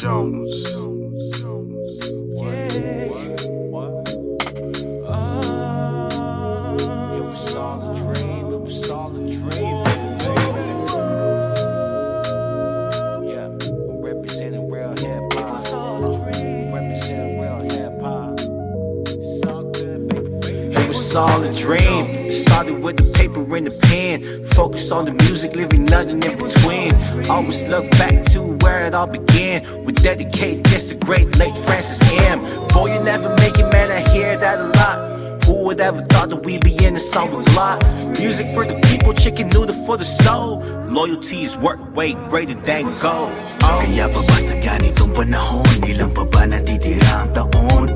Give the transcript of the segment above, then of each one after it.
Jones. It was all a dream, it was all a dream. Yeah, I'm representing real hip hop. Representing real hip hop. It's all good, baby. It was all a dream. It started with the paper and the pen. Focus on the music, living nothing in between. Always look back to where it all began. We dedicate this to great late Francis M. Boy, you never make it, man, I hear that a lot. Who would ever thought that we'd be in a song with a lot? Music for the people, chicken noodle for the soul. Loyalty's work way greater than gold. Kaya pa ba sa ganitong panahon, ilang pa ba natitira ang taon?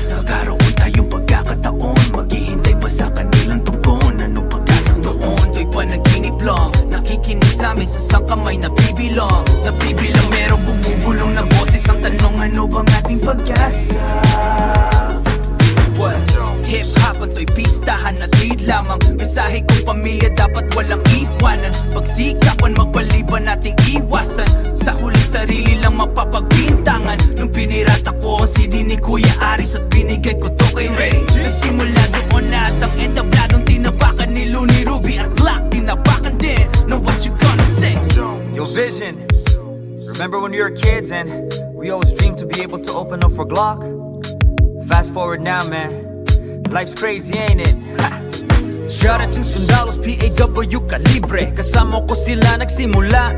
Nagkaroon tayong pagkakataon, maghihintay pa sa kanilang tugon. Ano pag-asang doon? Do'y panaginip lang, nakikinig sa amin sa sangkamay na bibilang. Nabibilang merong bumubulong na boses. Ang tanong, ano bang ating pag-asa? Hip-hop ang to'y pistahan na lead lamang. Mensahe kong pamilya dapat walang iwanan. Pagsikapan magpaliban nating iwasan. Sa huli sarili lang mapapagbintangan. Nung pinirata ko ang CD ni Kuya Aris at binigay ko to kay Ray, nagsimula doon na at ang entabladong tinabakan ni Looney, Ruby at Glock. Tinabakan din. Now what you gonna say? Yo, Vision, remember when we were kids and we always dreamed to be able to open up for Glock? Fast forward now, man, life's crazy, ain't it? Shout out to Sundalos, PAW Calibre. Kasama ko sila nagsimula.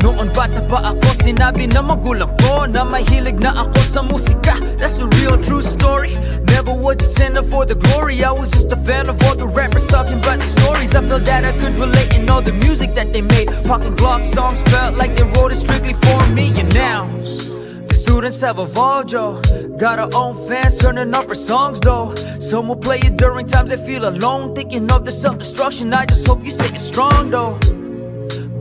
Noon bata pa ako, sinabi na magulang ko na mahilig na ako sa musika. That's a real true story. Never was just in it for the glory. I was just a fan of all the rappers talking about the stories. I felt that I could relate in all the music that they made. Pocket Glock songs felt like they wrote it strictly for me. And now students have evolved, yo. Got our own fans turning up our songs, though. Some will play it during times they feel alone, thinking of their self-destruction. I just hope you staying strong, though.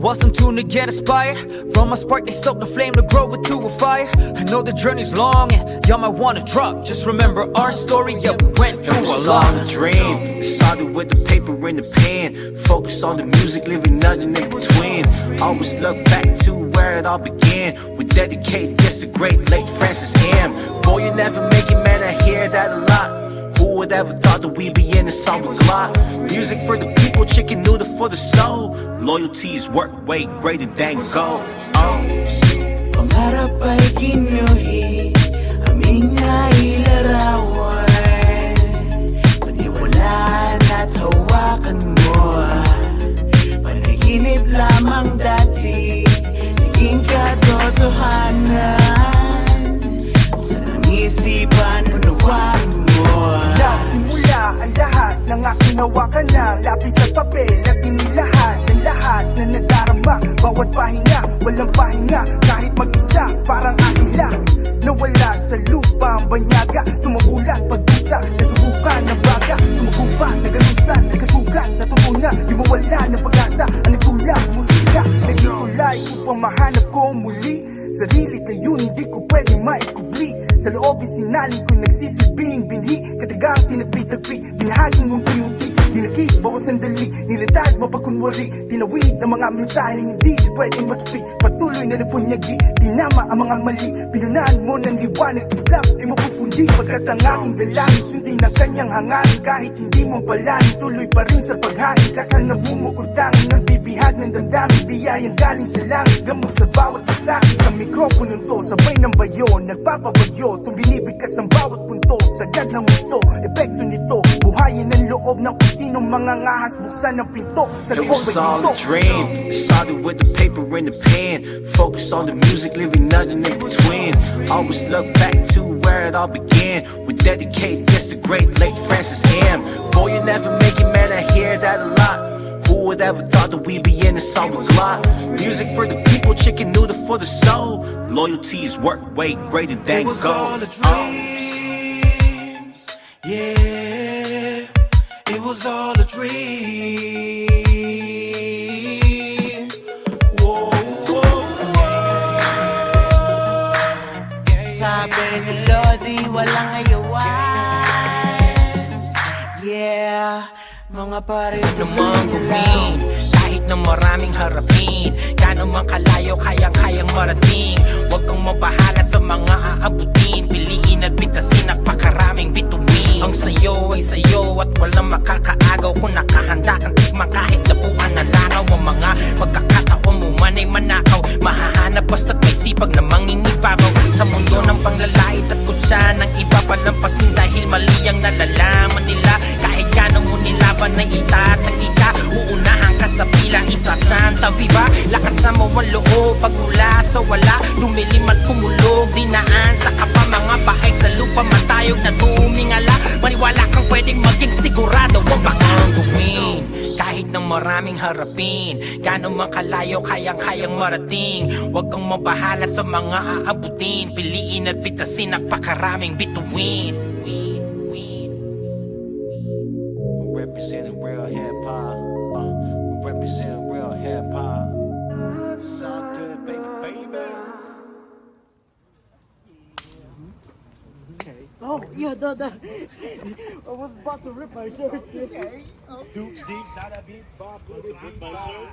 Want some tune to get inspired? From a spark they stoke the flame to grow into a fire. I know the journey's long and y'all might wanna drop. Just remember our story, yeah, we went through a lot. It was all a dream. It started with the paper and the pen. Focus on the music, living nothing in between. Always look back to where it all began. We dedicate this to great late Francis M. Boy, you never make it, man, I hear that a lot. Who would ever thought that we'd be in a song with Glock? Music for the people, chicken noodle for the soul. Loyalty's work way greater than gold. Pangarap ay kinuhi, aming nailarawan. Paniwalaan at hawakan mo. Panaginip lamang dati, naging katotohanan. Sa nangisipan, unawaan mo. Nagsimula ang lahat ng aking hawakan ng lapis at papel at inilahat ng lahat na nadarama. Bawat pahinga, walang pahinga, kahit mag-isa, parang ahila. Nawala sa lupa ang banyaga, sumabulat pag-isa, nasubukan ng baga. Sumugupa, nagalusan, nagkasugat, natutunan, di mawala ng pag-asa. Ang nagtulak, musika, nagtulay upang mahanap ko muli. Sarili kayo, hindi ko pwedeng maikubli. Sa loob isinaling ko nagsisilbing binhi. Katagang tinagpi-tagpi, binahaging unti-unti. Dinakip, bawat sandali, nilatad mapagkunwari. Tinawid ang mga mensaheng hindi pwedeng matupi. Patuloy na napunyagi, tinama ang mga mali. Pinunaan mo ng liwanag, Islam, di mapupundi. Pagkat ang aking dalangin, sundin ang kanyang hangarin. Kahit hindi mo palanin, tuloy pa rin sa paghain. Kakal na bumukutangin ng bibihag ng damdamin. Biyayang galing sa langit, gamot sa bawat pasakit. Ang mikroponong to, sabay ng bayo, nagpapabagyo. Tumibigkas ang bawat punto, sagad ng gusto. Epekto nito, buhayin ang loob ng kusinong mga ngahas. Buksan ang pinto, sa It loob was ay all pinto. a dream. It started with the paper and the pen. Focus on the music, living nothing in between. Always look back to where it all began. We dedicate this to great late Francis M. Boy, you never make it, man, I hear that a lot. Who would ever thought that we'd be in a song with Glock? Music for the people, chicken noodle for the soul. Loyalty's work way greater than gold. It was all a dream. Yeah, it was all a dream. Whoa, whoa, whoa. Sabi ni Lodi, walang ayawan. Yeah, mga pare Namang gumin, kahit Kahit na maraming harapin, gaano man kalayo kayang-kayang marating. Huwag kang mabahala sa mga aabutin, piliin at bitasin, napakaraming bituin. Ang sayo ay sayo at walang makakaagaw kung nakahanda kang tikman kahit labuan na langaw. Ang mga pagkakataon mo man ay manakaw, mahahanap basta't may sipag na mangingibabaw. Sa mundo ng panglalait at kutsa ng iba palampasin dahil mali ang nalalaman nila. Kahit gano'n mo nilaban na itatagi ka, uunahan ka sa pila, isa Santa Viva. Lakasan mo ang loob pag mula sa wala, dumilim at kumulog, dinaan sa kapa mga bahay sa lupa, matayog na tumingala. Maniwala kang pwedeng maging sigurado ang bakang gawin. Kahit ng maraming harapin, gaano man kalayo kayang-kayang marating. Huwag kang mabahala sa mga aabutin, piliin at bitasin, napakaraming bituin. Representing real hip-hop, representing real hip-hop. It's all good, baby, baby. Oh, yeah, I was about to rip my shirt. Okay. Too deep, not a beat, Bob. Rip my shirt.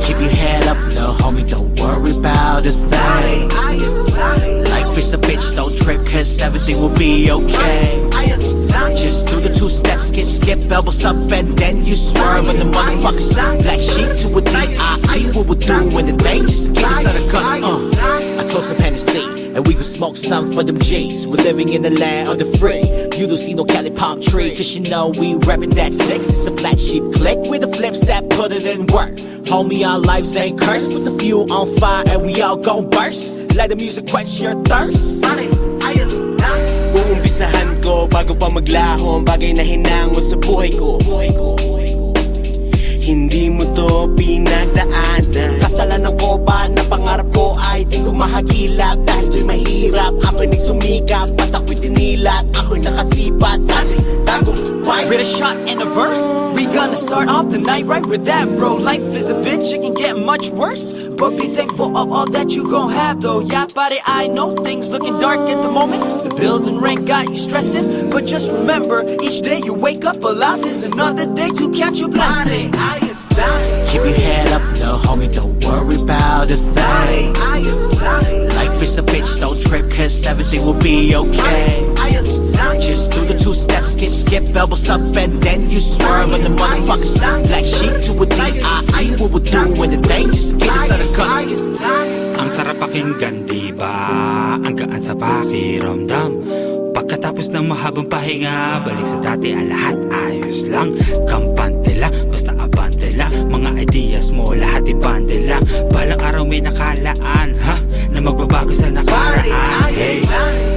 Keep your head up, little homie, don't worry about a thing. Life is a bitch, don't trip, cause everything will be okay. Just do the 2 steps, skip, elbows up, and then you swerve on the motherfuckers. Black sheep to a D.I.E. What we do when the thing just get us out of gun. I told some Hennessy, and we could smoke some for them G's. We're living in the land of the free. You don't see no Cali palm tree, cause you know we reppin' that 6. It's a black sheep click with the flips that put it in work. Homie, our lives ain't cursed, with the fuel on fire and we all gon' burst. Let the music quench your thirst. Uumpisahan ko bago pa maglaho ang bagay na hinangon sa buhay ko. Hindi mo to pinagdaanan. Kasalanan ko ba na pangarap ko ay di ko mahagilap? Dahil do'y mahirap, ako'y nagsumikap at ako'y tinilat, ako'y nakasipat sa ating tagumpay. With a shot and a verse, we gonna start off the night right with that, bro. Life is a bitch, it can get much worse, but be thankful of all that you gon' have, though. Yeah, buddy, I know things looking dark at the moment. The bills and rent got you stressing, but just remember, each day you wake up alive is another day to count your blessings. Keep your head up, little homie, don't worry about a thing. Life is a bitch, don't trip, cause everything will be okay. Just do the 2 steps, skip, elbows up, and then you swerve on the motherfuckers. Black sheep to a D.I.E. What we do when the thing just get us out of gun. Ang sarap pakinggan, diba? Ang gaan sa pakiramdam. Pagkatapos ng mahabang pahinga, balik sa dati ang lahat ayos lang. Kampante lang, basta abante lang. Mga ideas mo, lahat ibande lang. Balang araw may nakalaan, ha? Na magbabago sa nakaraan, hey.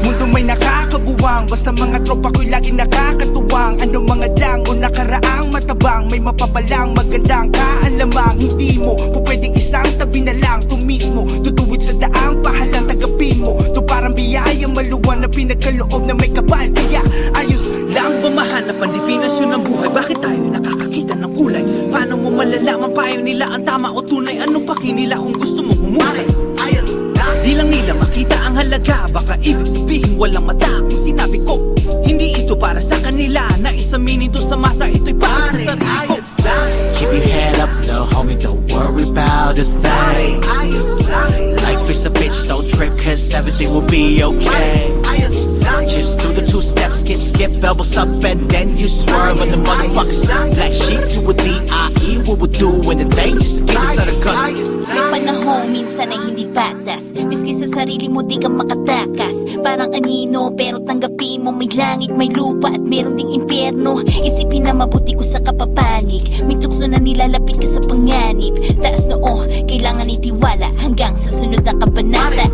Mundo may nakakabuwang, basta mga tropa ko'y laging nakakatuwang. Ano mga lang o nakaraang matabang, may mapapalang magandang kaalamang. Hindi mo po pwedeng isang tabi na lang. To mismo, tutuwid sa daang pahalang tagapin mo. To parang biyayang maluwan na pinagkaloob na may kapal. Kaya ayos lang ba mahanap ang definasyon ng buhay? Bakit tayo nakakakita ng kulay? Paano mo malalaman payo nila ang tama o tunay? Anong paki nila kung gusto mong humusay? Di lang nila makita ang halaga, baka ibig sabihin walang mata kung sinabi ko hindi ito para sa kanila, na isamin ito sa masa, ito'y para sa sarili ko. Keep your head up, little homie, don't worry about a thing. Life is a bitch, don't trip, cause everything will be okay. Just do the 2 steps, skip, elbows up, and then you swerve on the motherfuckers. Black sheep to a D.I.E. What we do when the thing just get us out of gun. May panahon minsan ay hindi patas, miski sa sarili mo di ka makatakas. Parang anino pero tanggapin mo, may langit, may lupa at meron ding impyerno. Isipin na mabuti ko sa kapapanig, may tukso na nilalapit ka sa panganib. Taas noo, kailangan itiwala hanggang sa sunod na kabanata.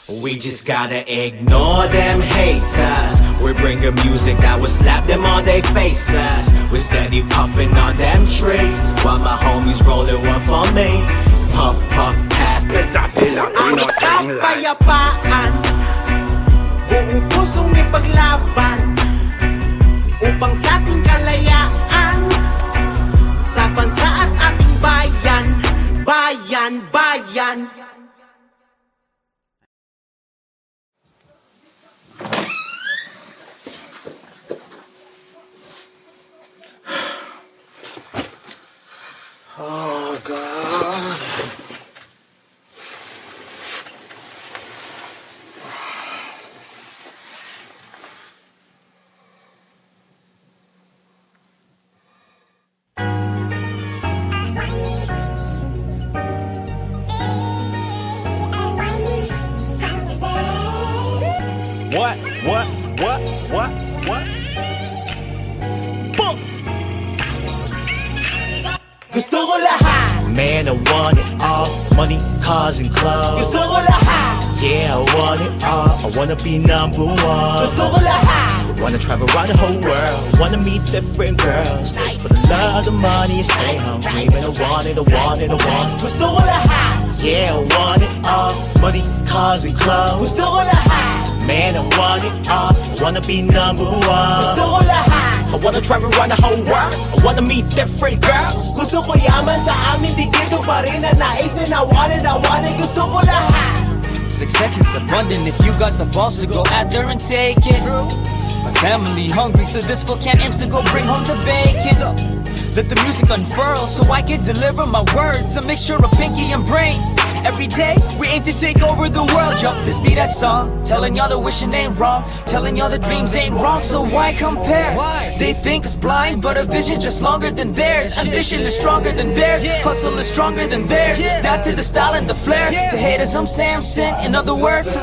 We just gotta ignore them haters. We bring a music that will slap them on their faces. We steady puffing on them trees while my homies rolling one for me. Puff, puff, pass. Ang kapayapaan, buong pusong ipaglaban upang sa ating kalayaan, sa bansa at ating bayan, bayan, bayan. Oh, God. What? Gusto ko lahat, Man, I want it all. Money, cars, and clothes. gusto ko lahat, Yeah, I want it all. I wanna be number one. gusto ko lahat, Wanna travel around the whole world. Wanna meet different girls. Just for the love, the money, and stay hungry. Man, I want it, I want it, I want it. gusto ko lahat, Yeah, I want it all. Money, cars, and clothes. gusto ko lahat, Man, I want it all. I wanna be number one. gusto ko lahat. I wanna travel around the whole world. I wanna meet different girls. Gusto ko yaman sa amin, di dito pa rin na naisin. I want it, gusto ko lahat. Success is abundant if you got the balls to go out there and take it. My family hungry, so this full can aims to go bring home the bacon. Let the music unfurl so I can deliver my words. A mixture of pinky and brain. Every day we aim to take over the world. Yo, this be that song, telling y'all the wishing ain't wrong, telling y'all the dreams ain't wrong. So why compare? They think it's blind, but a vision just longer than theirs. Ambition is stronger than theirs. Hustle is stronger than theirs. Down to the style and the flair. To haters I'm Samson. In other words,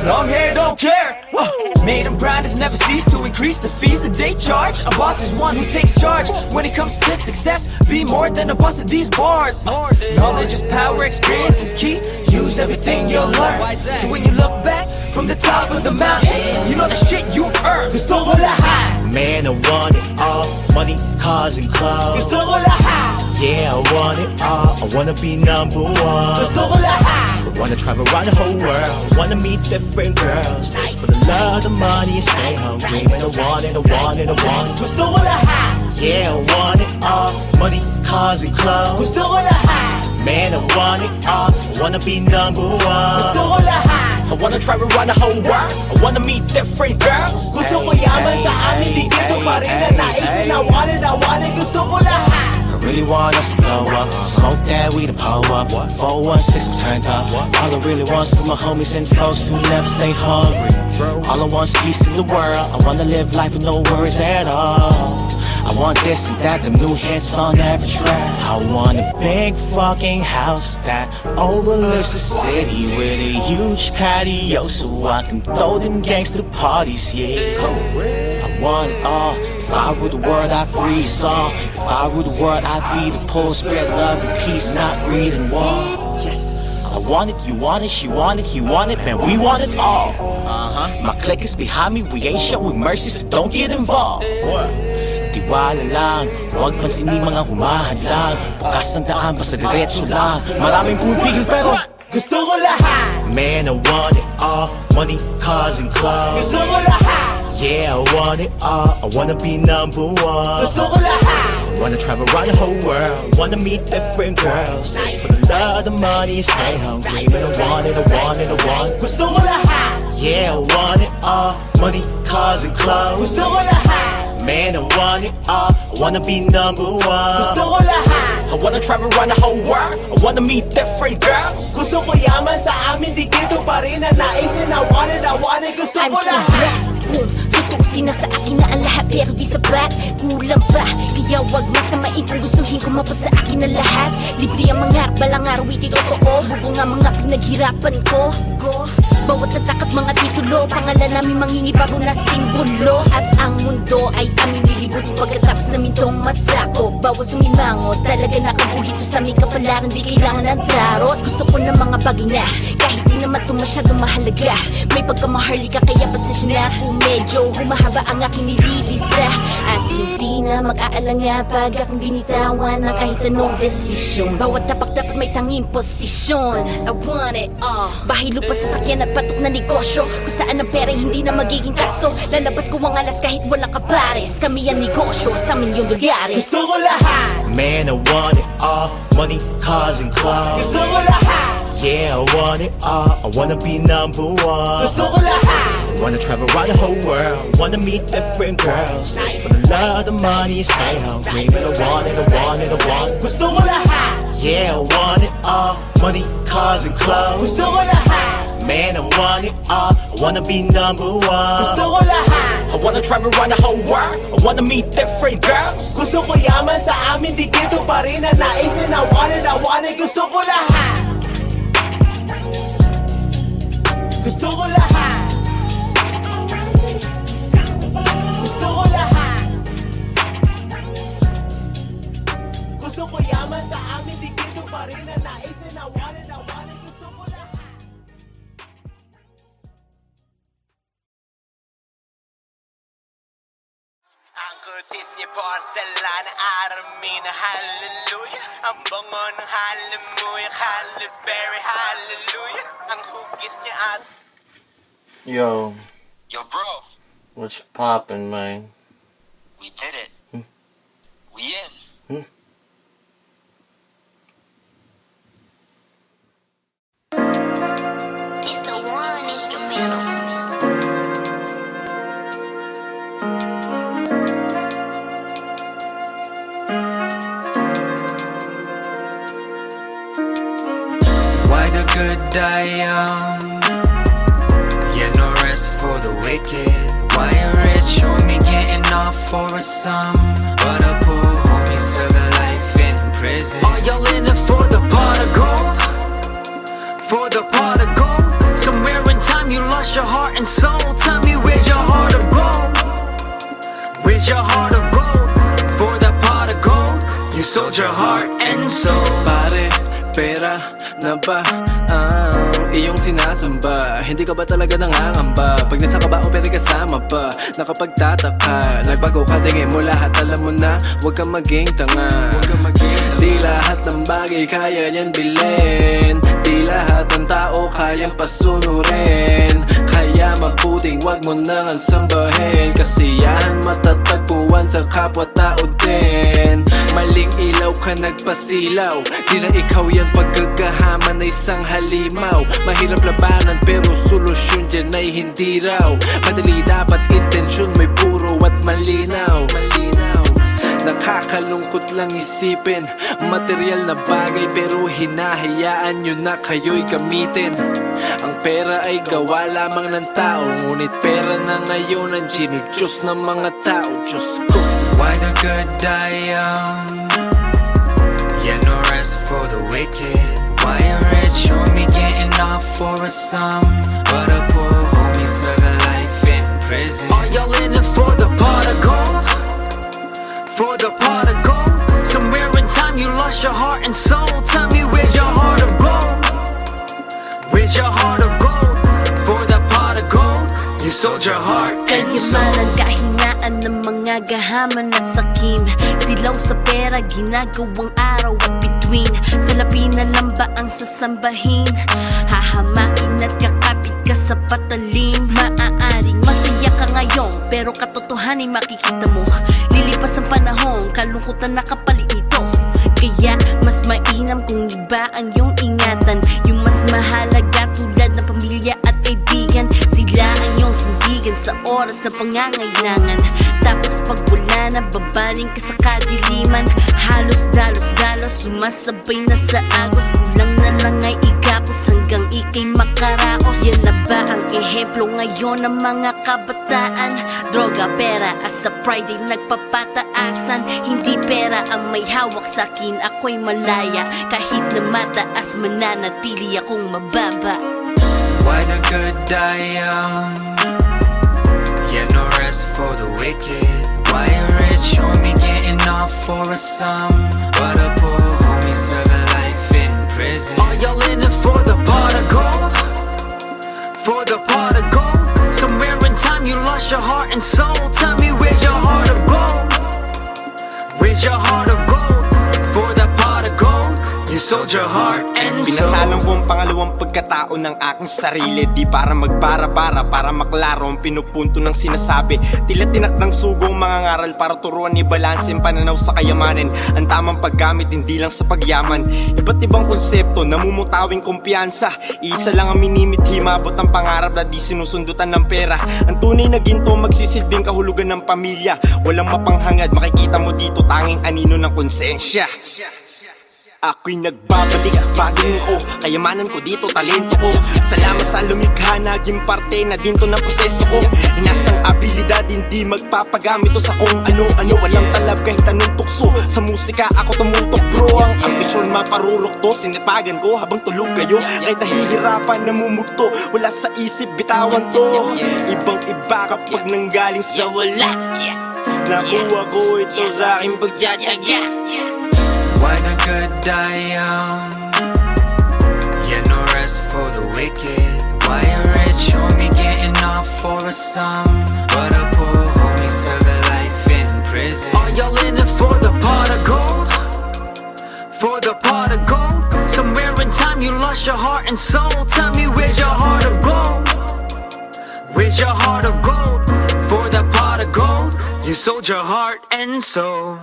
long hair don't care. Whoa. Made and grinders never cease to increase the fees that they charge. A boss is one who takes charge. When it comes to success, be more than a bust of these bars. Knowledge is power, experience is key. Use everything you'll learn. So when you look back from the top of the mountain, you know the shit you've earned. Gusto ko lahat, Man, I want it all. Money, cars, and clothes. gusto ko lahat, Yeah, I want it all. I wanna be number one. gusto ko lahat, I wanna travel around the whole world. Wanna meet different girls. Just for the love, the money, and stay hungry. Man, I want it, I want it, I want it. gusto ko lahat, Yeah, I want it all. Money, cars, and clothes. gusto ko lahat, Man, I want it all. I wanna be number one. gusto ko lahat. I wanna travel around the whole world. I wanna meet different girls. Gusto ko yaman sa amin, di dito pa rin na naisin. I want it, gusto ko lahat. I really want us to blow up. Smoke that weed and pull up. 416 we turned up. All I really want's for my homies and folks to never stay hungry. All I want's peace in the world. I wanna live life with no worries at all. I want this and that, them new hits on every track. I want a big fucking house that overlooks the city with a huge patio so I can throw them gangster parties, yeah. I want it all. If I rule the world, I free song. If I rule the world, I feed the poor, spread love and peace, not greed and war. I want it, you want it, she want it, he want it, man, we want it all. My clique is behind me, we ain't showing mercy, so don't get involved. Tiwala lang, huwag pansinin mga humahadlang. Bukas ang daan, basta diretso lang. Maraming pumipigil pero Gusto ko lahat, man, I want it all. Money, cars, and clothes. gusto ko lahat, Yeah, I want it all. I wanna be number one. gusto ko lahat, Wanna travel around the whole world. Wanna meet different girls. Just for the love, the money, and stay hungry. Man, I want it, I want it, I want it. gusto ko lahat, Yeah, I want it all. Money, cars, and clothes. gusto ko lahat, Man, I want it all. I wanna be number one. gusto ko lahat. I wanna travel around the whole world. I wanna meet different girls. Gusto ko yaman sa amin, di dito pa rin na naisin. I want it, gusto I'm ko so lahat. blessed kung tutusin na sa akin na ang lahat pero di sapat, kulang pa. Kaya wag masamain kung gustuhin ko mapasa akin na lahat. Libre ang mangarap, balang araw ito'y totoo. Bubong ang mga pinaghirapan ko. Bawat tatak at mga titulo, pangalan namin mangingibabaw na simbolo. At ang mundo ay aming nilibutin pagkatapos namin tong masa. sakop, bawat sumimangot talaga nakabuhit sa aming kapalaran, di kailangan ng tarot. Gusto ko ng mga bagay na kahit di naman ito masyadong mahalaga. May pagkamaharlika kaya pasensya na kung medyo humahaba ang aking nililista. At hindi na mag-aalanga pag aking binitawan ng kahit anong desisyon. Bawat tapak dapat may tanging posisyon. I want it all. Bahay, lupa, sasakyan at patok na negosyo, kung saan ang pera hindi na magiging kaso. Lalabas ko ang alas kahit walang kapares. Kami ang negosyo sa $1,000,000. Gusto ko lahat. Man, I want it all. Money, cars, and clothes. Gusto ko lahat. Yeah, I want it all. I wanna be number one. Gusto ko lahat. Wanna travel around the whole world. Wanna meet different girls. Just for the love, the money, and stay hungry. But I want it, I want it, I want it. Gusto ko lahat. Yeah, I want it all. Money, cars, and clothes. Gusto ko lahat. Man, I want it all. I wanna be number one. Gusto ko lahat. I wanna travel around the whole world. I wanna meet different girls. Gusto ko yaman sa amin, di dito pa rin ang naisin. I want it, gusto ko lahat. Gusto ko lahat. Gusto ko lahat. Gusto ko yaman sa amin, di dito pa rin ang naisin. I want it, gusto ko lahat. Ang kutis niya porcelana, Armin, hallelujah. Ang bango ng halamuya, Halle Berry, hallelujah. Ang hugis niya at... Yo, Yo, bro, what's poppin', man? we did it. We in. It's the one instrumental. Why the good die young? Yeah, no rest for the wicked. Why a rich homie getting off for a sum, but a poor homie serving life in prison? Are y'all in it for the pot of gold? For the pot of gold? Somewhere in time you lost your heart and soul. Tell me where's your heart of gold? Where's your heart of gold? For the pot of gold, you sold your heart and soul. Pare, pera na ba ang iyong sinasamba? Hindi ka ba talaga nangangamba? Pag nasa ka ba o pera kasama pa? Nakapagtataka, nagbago ka, tingin mo lahat, alam mo na, huwag kang maging tanga. Di lahat ng bagay kaya niyan bilhin, di lahat ng tao kayang pasunurin. Kaya mabuting wag mo nang ansambahin, kasiyahan matatagpuan sa kapwa-tao din. Maling ilaw ka nagpasilaw, di na ikaw yan paggagahaman na isang halimaw. Mahirap labanan pero solusyon dyan ay hindi raw. Madali dapat intensyon, may puro at malinaw. Nakakalungkot lang isipin, material na bagay pero hinahayaan nyo na kayo'y gamitin. Ang pera ay gawa lamang ng tao, ngunit pera na ngayon ang ginudiyos ng mga tao. Diyos ko, why the good die young? Yeah, no rest for the wicked. Why a rich homie getting off for a sum, but a poor homie serving life in prison? Are y'all in it for the pot of gold? For the pot of gold? Somewhere in time you lost your heart and soul. Tell me where's your heart of gold? Where's your heart of gold? For the pot of gold, you sold your heart and soul. Kayamanan, kahingaan ng mga gahaman at sakim. Silaw sa pera, ginagawang araw at bituin. Salapi na lang ba ang sasambahin? Hahamakin at kakapit ka sa patalim. Maaaring masaya ka ngayon, pero katotohanin makikita mo. Lilipas ang panahon, kalungkutan na kapalit nito. Kaya mas mainam kung iba ang iyong ingatan. Yung mas mahalaga tulad ng pamilya at kaibigan. Sila ang iyong sandigan sa oras na pangangailangan. Tapos pag wala na, babaling ka sa kadiliman. Halos dalos-dalos, sumasabay na sa agos. Kulang na lang ay igapos hanggang ikay makaraos. Yan na ba ang ehemplo ngayon ng mga kabataan? Droga, pera, at sa Friday nagpapataasan. Hindi pera ang may hawak sa'kin, ako'y malaya. Kahit na mataas, mananatili akong mababa. Why the good die young? Yeah, no rest for the wicked. Why you rich homie getting off for a sum, but a poor homie serving life in prison? Are y'all in it for the pot of gold? For the pot of gold? Somewhere in time you lost your heart and soul. Tell me where's your heart of gold? Where's your heart of gold? For the pot of gold, you sold your heart and soul. Pinasalang ko ang pangalawang pagkatao ng aking sarili. Di para magbara-bara, para maklaro ang pinupunto ng sinasabi. Tila tinakdang sugong mga ngaral para turuan ni balanse ang pananaw sa kayamanin. Ang tamang paggamit hindi lang sa pagyaman. Iba't ibang konsepto, namumutawing kumpiyansa. Isa lang ang minimithi, mabot ang pangarap na di sinusundutan ng pera. Ang tunay na ginto magsisilbing kahulugan ng pamilya. Walang mapanghangad, makikita mo dito tanging anino ng konsensya. Ako'y nagbabalik, bagong ko. Kayamanan ko dito, talento ko. Salamat sa lumikha, naging parte na dinto ng proseso ko. Inasang abilidad, hindi magpapagamit to sa kung ano-ano. Walang talab kahit anong tukso. Sa musika ako tumutok bro. Ang ambisyon maparurok to. Sinipagan ko habang tulog kayo. Kahit nahihirapan, namumugto. Wala sa isip, bitawan to. Ibang iba kapag nanggaling sa wala. Nakuha ko ito sa aking pagtsatsaga. Why the good die young? Yeah, no rest for the wicked. Why a rich homie getting off for a sum, but a poor homie serving life in prison? Are y'all in it for the pot of gold? For the pot of gold? Somewhere in time you lost your heart and soul. Tell me where's your heart of gold? Where's your heart of gold? For the pot of gold, you sold your heart and soul.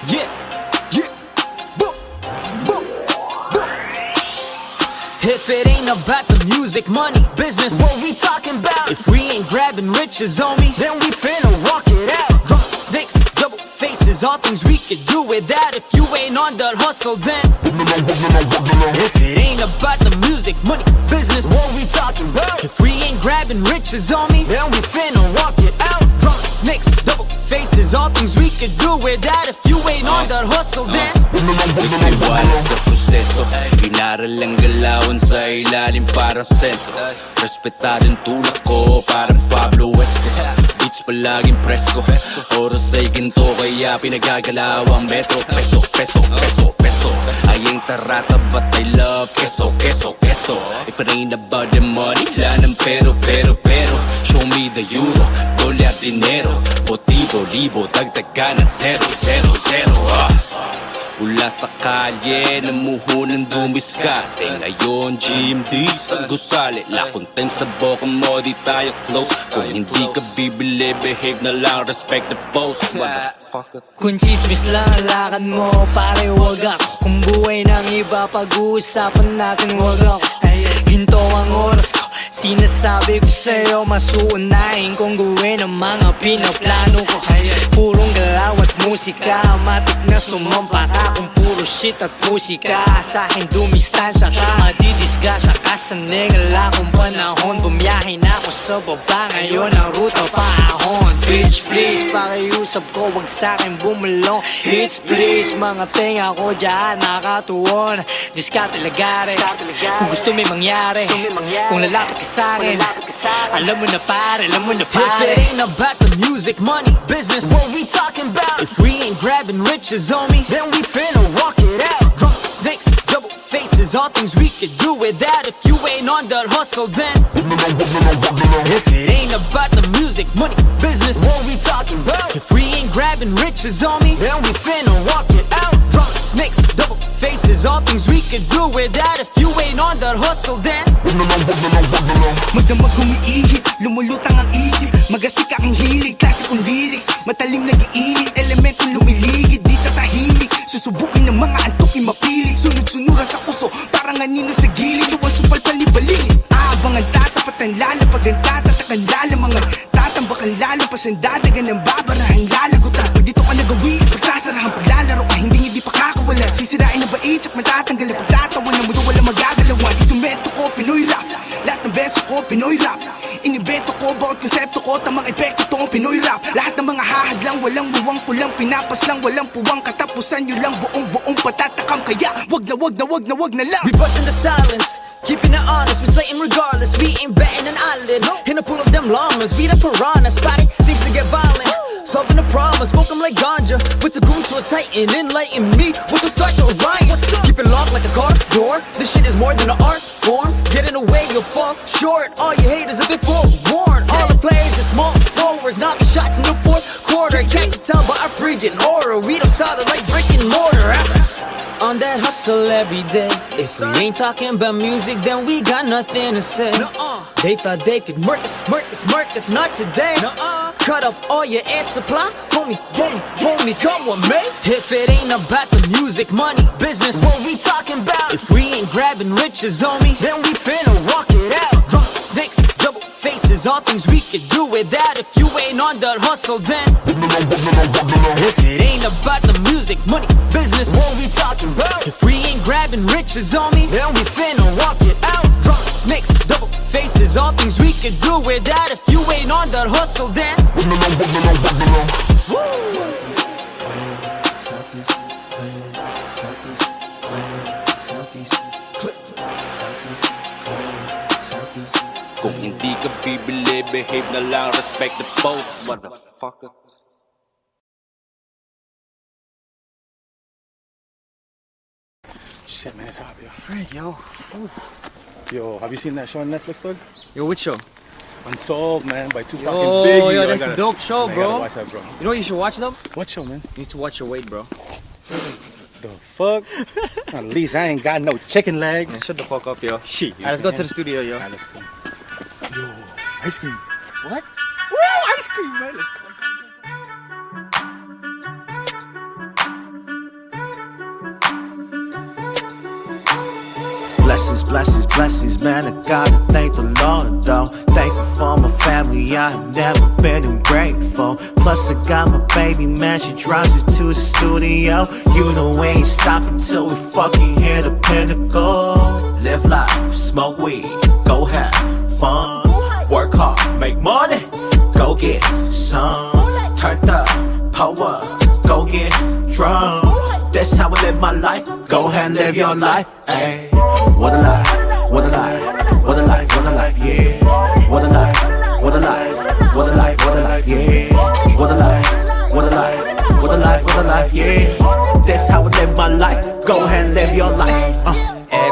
Yeah, yeah, boom, boom, boom. If it ain't about the music, money, business, what we talking about? If we ain't grabbing riches, homie, then we finna walk it out. Drunk snakes, double faces, all things we could do without. If you ain't on that hustle, then if it ain't about the music, money, business, what we talking about? If we ain't grabbing riches, homie, then we finna walk it out. Drunk snakes, double faces, all things we could do without. If you ain't on that hustle, then Iwala sa proseso, inaral ang galawan sa ilalim para sentro. Respetadong tulak ko, parang Pablo Escobar. Beats palaging presko, oras ay ginto, kaya pinagagalaw ang metro. Peso, peso, peso, peso. I ain't tarata but I love queso, queso, queso. If it ain't about the money, wala ng pero. Show me the euro, dolyar, dinero. Motibo, libo, dagdagan ng 0, 0, 0. Mula sa kalye, namuhunan dumiskate. Ngayon GMD sa gusali, lakonten sa boka mo, di tayo close. Kung hindi ka bibili, behave na lang, respect the post, motherfucker. kung chismis lang ang lakad mo, pare wag ako. Kung buhay ng iba, pag-uusapan natin wag ako. Ginto ang oras ko, sinasabi ko sa'yo, masuunahin kong gawin ang mga pinaplano ko. Purong galaw at musika, matik na sumampa ka. Kung puro shit at musika, sa akin dumistansya ka. Madidisgasya ka sa negala kung panahon. Bumiyahin ako sa baba, ngayon ang ruta paahon. Bitch please, pakiusap ko, wag sa'kin bumulong. Hits please, mga tenga ko dyan nakatuon. Diskarte lagare, kung gusto may mangyari. Kung lalapit ka sa'kin, alam mo na pare, alam mo na pare. If it ain't about the music, money, business, what we talking about? If we ain't grabbing riches, homie, then we finna walk it out. Drunk snakes, double faces, all things we could do without. If you ain't on that hustle, then if it ain't about the music, money, business, what we talking about? If we ain't grabbing riches, homie, then we finna walk it out. Drunk snakes, double faces, all things we could do without. If you ain't on that hustle, then Magdamag humiihip, lumulutang ang isip. Magasik aking hilig, klasikong lyrics. Matalim nag-iinit, elementong lumiligid. Di tatahimik, susubukin ng mga antukin mapilig. Sunod-sunuran sa puso, parang anino sa gilid. Luwan supal palibaligid. Aabangan tatapat ang lalapag ang tatatak ang lalamangan. Tatambakan lalapas ang dadagan ng babarahan lalagutan. Pag dito ka nagawi, pagsasarahan paglalaro ka, hindi paka Wala sisirain ang bait at matatanggal ang pagtatawa ng mundo walang magagalawan. Instrumento ko, Pinoy rap. Lahat ng beso ko, Pinoy rap. Inimbento ko, bawat konsepto ko, tamang epekto tong Pinoy rap. Lahat ng mga hahadlang, walang buwang pulang, pinapas lang, walang puwang, katapusan nyo lang, buong patatakam. Kaya wag na lang. We bustin' the silence, keeping it honest. We slating regardless, we ain't batting an eyelid. In a pool of them llamas, we the piranhas. Spotting things that get violent, solving the problem. Smoke 'em like ganja, with a goon to a titan. Enlighten me with a start to Orion. Keep it locked like a car door. This shit is more than an art form. Get in the way, you'll fall short. All you haters have been forewarned. All the players are small forwards, knocking shots in the fourth quarter. Can't you tell by our freaking aura? We don't solid like brick and mortar. On that hustle every day. If we ain't talking about music, then we got nothing to say. They thought they could murk us, not today. Cut off all your air supply, homie, come with me. If it ain't about the music, money, business, what we talking about? If we ain't grabbing riches, homie, then we finna walk it out. Drunk snakes, double faces, all things we could do without. If you ain't on that hustle, then if it ain't about the music, money, business, what we talking about? If we ain't grabbing riches, homie, then we finna walk it out. Drunk snakes, double faces, all things we could do without. If you ain't on that hustle, then Kung hindi ka bibili, behave na lang, respect the boss, motherfucker. Shit, man, it's hard to be a friend, yo. Ooh. Yo, have you seen that show on Netflix, dog? Yo, which show? Unsolved, man, by Tupac Yo, and Biggie. yo, I that's a gotta- dope show, man, I bro. gotta watch that, bro. You know what you should watch though? What show, man? You need to watch your weight, bro. The fuck? At least I ain't got no chicken legs. Man, shut the fuck up, yo. Shit. Alright, let's go to the studio, yo. Alright, let's go. Yo, ice cream. What? Woo, ice cream, man. Let's go. Blessings, man, I gotta thank the Lord, though. Thankful for my family, I have never been ungrateful. Plus I got my baby, man, she drives me to the studio. You know we ain't stopping till we fucking hit the pinnacle. Live life, smoke weed, go have fun. Work hard, make money, go get some. Turn up, power, go get drunk. That's how I live my life, go ahead and live your life, ayy. What a life, what a life, what a life, what a life, yeah. What a life, what a life, what a life, what a life, yeah. What a life, what a life, what a life, what a life, yeah. That's how I live my life, go ahead and live your life.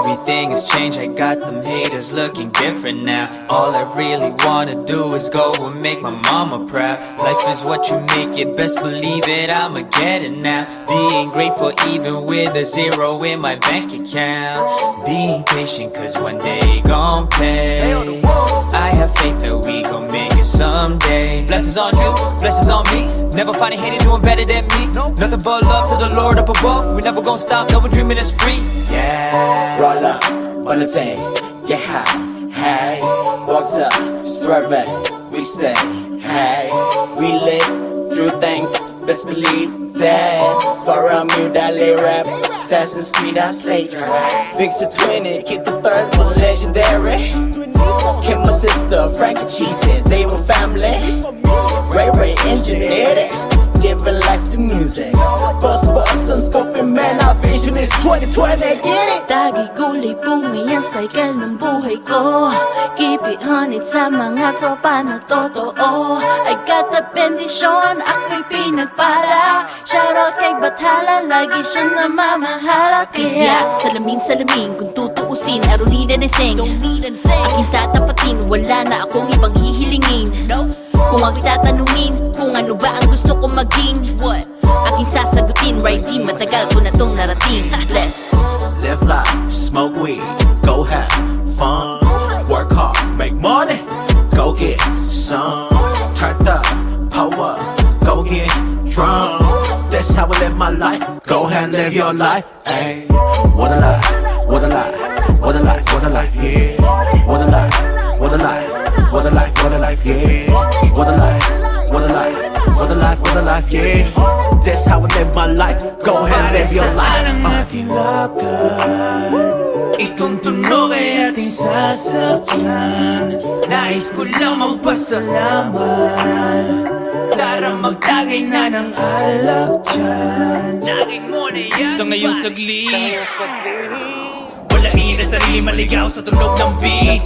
everything has changed. I got them haters looking different now. All I really wanna do is go and make my mama proud. Life is what you make it, best believe it, I'ma get it now. Being grateful even with a zero in my bank account. Being patient cause one day gon' pay. I have faith that we gon' make it someday. Blessings on you, blessings on me. Never find a hater doing better than me. Nothing but love to the Lord up above. We never gon' stop, no, we're dreaming is free. Yeah. Roll up, on the tank, get high, hey. Walks up, swerving, we say, hey. We live through things, best believe that. For a new daily rap, Assassin's Creed, I slay track. Picture 20, get the third one legendary. Kid my sister, Frank and Cheese, they were family. Ray engineered it, giving life to music. Bust, unspoken man, our vision is 2020, get it? Tagi gulay bunga yan cycle ng buhay ko. Keep it honey sa mga tropa na totoo. I got the bendisyon, ako'y pinagpala. Shoutout kay Bathala, lagi siya namamahala. Kaya salamin kung tutuusin, I don't need anything. Aking tatapatin, wala na akong ibang hihilingin. Kung ako'y tatanungin, kung ano ba ang gusto ko maging, what? Aking sasagutin, right team, matagal ko na tong narating. Bless. Live life, smoke weed, go have fun. Work hard, make money, go get some. Turn up, power, go get drunk. That's how I live my life, go ahead and live your life, ayy. What a life, what a life, what a life, what a life, yeah. What a life, what a life, what a life, what a life, yeah. What a life, what a life, what what a life, yeah. That's how I live my life. Go ahead, live your life. Ating lakad, itong tunog ay ating sasakyan. Nais ko lang magpasalamat. Tara magtagay na ng alak dyan. Laging mo na yan. Sa ngayong saglit, walain na sarili, maligaw sa tunog ng beat.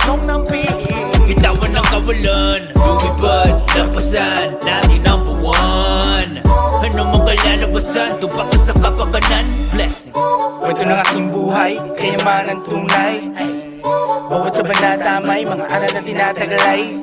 Bitawan ng kawalan, lumipad, lampasan, lagi number one. Ano mga lalabasan, tupak ka sa kapakanan. Blessings. Kwento ng aking buhay, kayamanan tunay. Bawat kabanata may mga aral na tinataglay.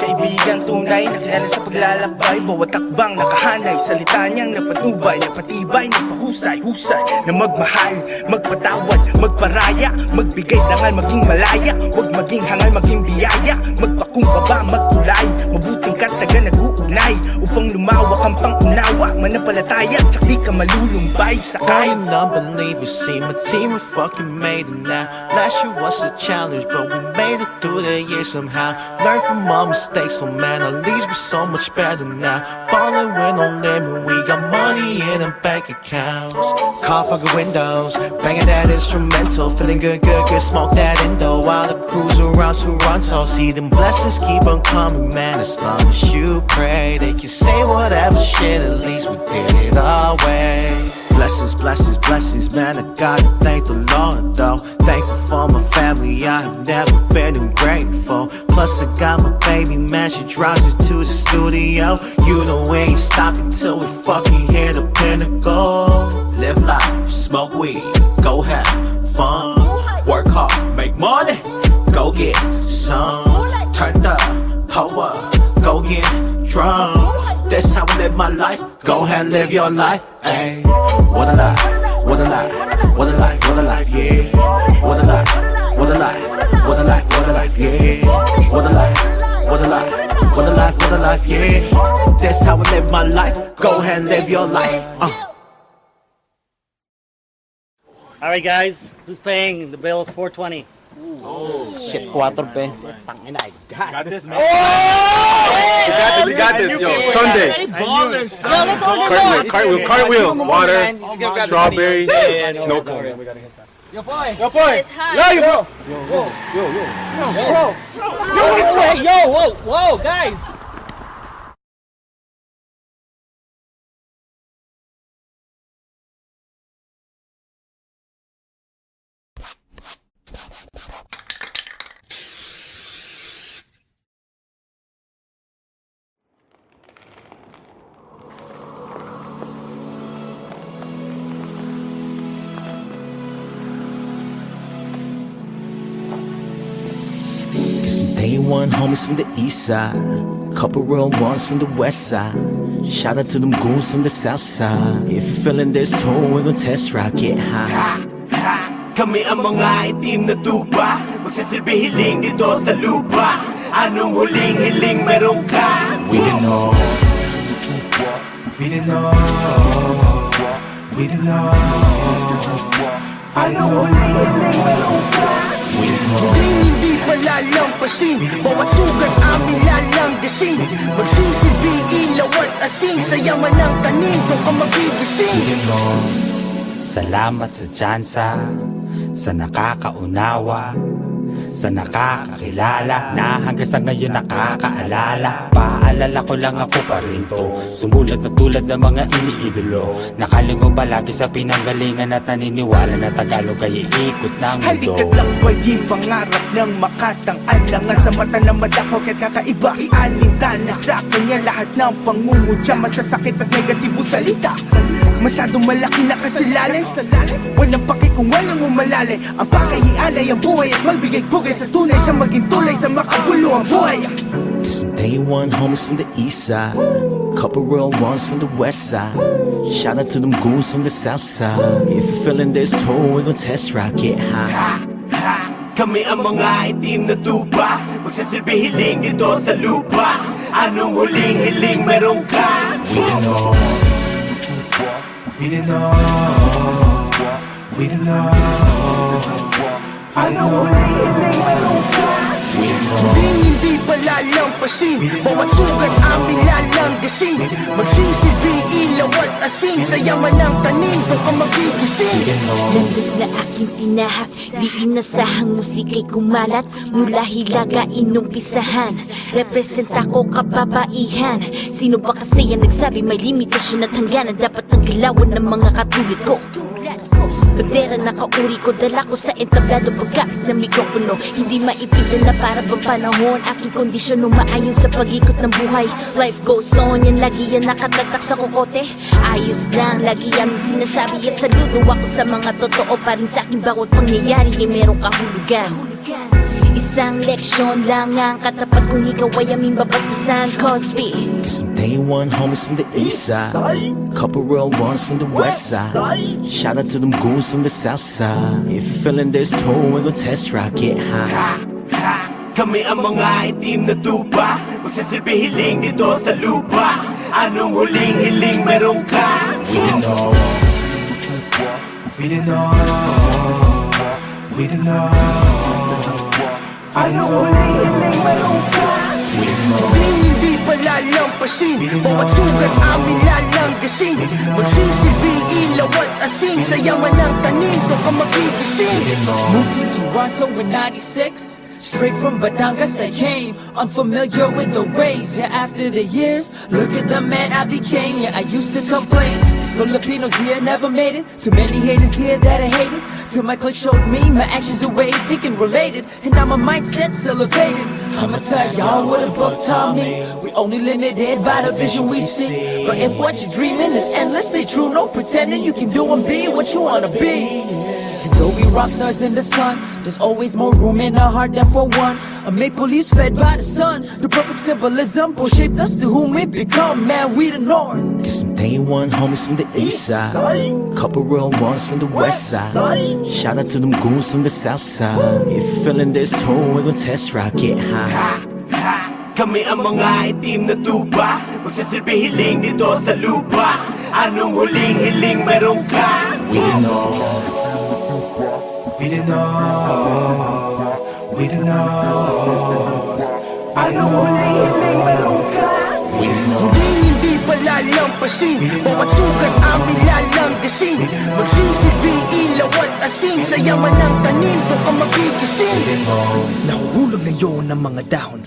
Kaibigan tunay, nakilala sa paglalakbay. Bawat takbang nakahanay, salita niyang napatubay, napatibay, napahusay, husay na magmahal, magpatawad, magparaya, magbigay dangal, maging malaya. Huwag maging hangal, maging biyaya, magpakumbaba, magtulay, mabuting kataga nag-uugnay, upang lumawak ang pangunawa, manampalataya, tsak di ka malulumbay. Sakay Falling unbelievers, see my team, we fucking made it now. Last year was a challenge, but we made it through the year somehow. Learn from our mistakes, so man, at least we're so much better now. Ballin' with no limit, we got money in our bank accounts. Car fucking windows, banging that instrumental, feeling good, smoke that indo while I cruise around Toronto. See them blessings keep on coming, man, as long as you pray. They can say whatever shit, at least we did it our way. Blessings, blessings, blessings, man, I gotta thank the Lord, though. Thankful for my family, I have never been ungrateful. Plus I got my baby, man, she drives me to the studio. You know we ain't stopping till we fucking hit the pinnacle. Live life, smoke weed, go have fun. Work hard, make money, go get some. Turn the hoe up, go get drunk. That's how I live my life. Go ahead, live your life. Ayy, what a life, what a life, what a life, what a life, yeah. What a life, what a life, what a life, what a life, yeah. What a life, what a life, what a life, what a life, yeah. That's how I live my life. Go ahead, live your life. Alright guys, who's paying? The bill is $4.20. Shit, 4 pe. Got this, man. You got this, yo. Sunday. Cartwheel, water, strawberry, snow cone. Yo boy! It's hot. Yo, Whoa, guys! Day one homies from the east side, couple real ones from the west side. Shout out to them goons from the south side. If you're feeling this tune, we're gonna test drive, get high. Kami ang mga itim na tupa, magsasilbi hiling dito sa lupa. Anong huling hiling meron ka? We didn't know, We didn't know, we didn't know, I know. Hindi malalampasin, bawat sugat amin lalanggasin. Magsisilbi ilaw at asin, sa yaman ng tanim kung ka magigising. Salamat sa tsansa, sa nakakaunawa, sa nakakakilala, na hanggang sa ngayon nakakaalala. Paalala ko lang ako pa rin to, sumulat na tulad ng mga iniidolo. Nakalingon palagi sa pinanggalingan at naniniwala na Tagalog ay iikot ng mundo. Halika't lakbayin, pangarap ng makatang alangan sa mata na madako kahit kakaiba. Ialintana sa kanya lahat ng pangungutya, masasakit at negatibo salita. Masyadong malaki na kasalanan, walang paki kung walang umalalay. Ang pakaialay ang buhay at magbigay bugay sa tunay, sa maging tulay sa makagulo ang buhay. Cause some day one homies from the east side, couple real ones from the west side. Shout out to them goons from the south side. If you're feeling this tune, we're gonna test drive, get high. Kami ang mga itim na tupa, magsasilbi hiling dito sa lupa. Anong huling hiling meron ka? We didn't know, we didn't know, we didn't know, I know. Hindi palalampasin Bawat sugat amin lalanggasin Magsisilbing ilaw at asin Sa yaman ng tanim, doon ka magigising Landas na aking tinahak, di inasahang musika'y kumalat mula Hilaga inumpisahan. Representa ko kababaihan. Sino ba kasi yan nagsabi may limitasyon at hangganan dapat ang galawan ng mga katulad ko? Bandera na kauri ko, dala ko sa entablado pagkapit ng mikropono. Hindi maipindan na para bang panahon aking kondisyon umaayon sa pag-ikot ng buhay. Life goes on, yan lagi yan nakatatak sa kokote. Ayos lang, lagi aming sinasabi at saludo ako sa mga totoo pa rin sa aking bawat pangyayari ay merong kahulugan. Isang leksyon lang ang katapat kung ikaw ay aming babasbasan. Cosby. Got some day one homies from the east side, couple real ones from the west side. Shout out to them goons from the south side. If you're feeling this too, we're gon' test drive, get high. Kami ang mga itim na tupa Magsasilbi hiling dito sa lupa Anong huling hiling meron ka? We didn't know. We didn't know. We didn't know. I know. We didn't know. Hindi palalampasin Bawat sugat amin lalanggasin Magsisilbing ilaw at asin Sa yaman ng tanim, doon ka magigising Moved to Toronto in 96. Straight from Batangas I came, unfamiliar with the ways. Yeah, after the years, look at the man I became. Yeah, I used to complain, these Filipinos here never made it. Too many haters here that I hated. Till my clique showed me my actions away, thinking related. And now my mindset's elevated. I'ma tell y'all what a book taught me. We only limited by the vision we see. But if what you're dreaming is endless, stay true, no pretending. You can do and be what you wanna be. And though we rock stars in the sun, there's always more room in our heart than for one. A maple leaves fed by the sun. The perfect symbolism will shape us to whom we become. Man, we the North. Got some day one homies from the east side, couple real ones from the west side. Shout out to them goons from the south side. If you're feeling this too, we're gon' test drive, get high. Kami ang mga itim na tupa Magsasilbi hiling dito sa lupa Anong huling hiling meron ka? We didn't know. We didn't know. We didn't know. I know. We didn't know. Hindi palalampasin Bawat sugat amin lalanggasin Magsisilbing ilaw at asin Sa yaman ng tanim, doon ka magigising Nahuhulog na yon ng mga dahon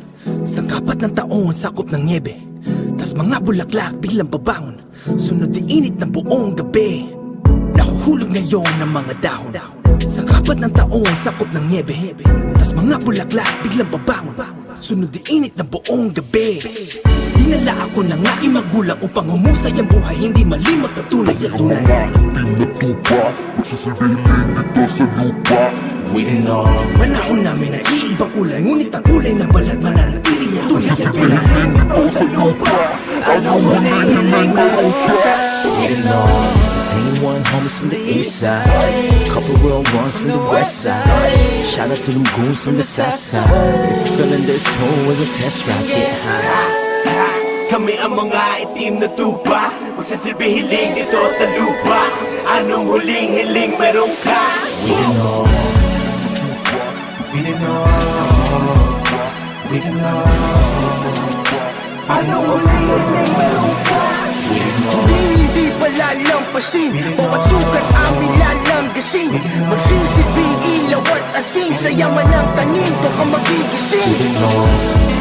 Sa kapat ng taon, sakop ng niebe Tas mga bulaklak biglang babangon Sunod di init ng buong gabi Nahuhulog na yon ng mga dahon Sa kapat ng taon, sakop ng niebe Tas mga bulaklak biglang babangon Sunod di init ng buong gabi Dinala ako ng aking magulang upang humusay ang buhay Hindi malimot na tunay at tunay We didn't know. Panahon namin nag-iibang kulay Ngunit ang kulay ng balat mananatili at tunay at tunay We didn't know. Ain't one homies from the east side, couple real ones from the west side. Shout out to them goons from the south side. If you're feeling this too, we're gon' test drive, get high. Kami ang mga itim na tupa Magsasilbi hiling dito sa lupa Anong huling hiling meron ka? We didn't know. We didn't know. We didn't know. Anong huling hiling meron ka? We didn't know. Hindi palalampasin Bawat sugat amin lalanggasin Magsisilbing ilaw at asin Sa yaman ng tanim, doon ka magigising We didn't know.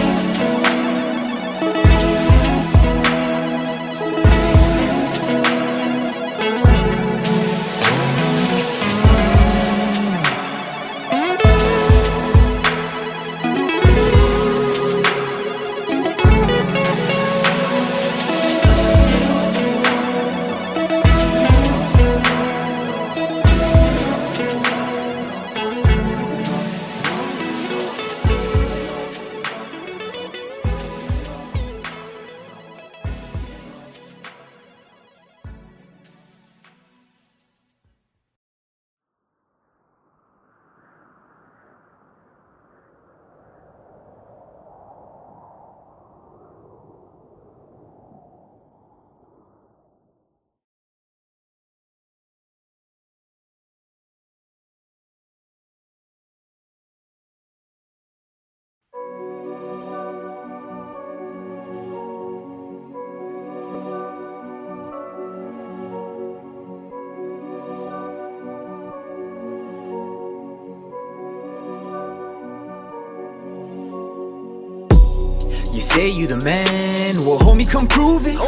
You say you the man, well homie come prove it.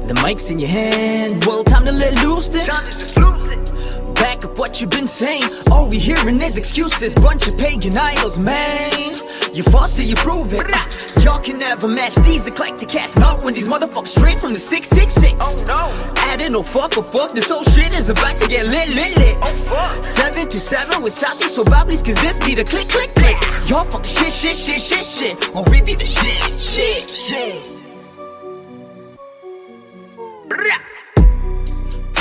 The mic's in your hand, well time to let loose then. Back up what you've been saying, all we hearing is excuses. Bunch of pagan idols, man. You false till you prove it. Y'all can never match these eclectic cats. Not when these motherfuckers straight from the 666. Oh no, adding no fuck or fuck. This whole shit is about to get lit. 727 with Southeast so Bobblies, cause this be the click. Y'all fucking shit. On repeat the shit.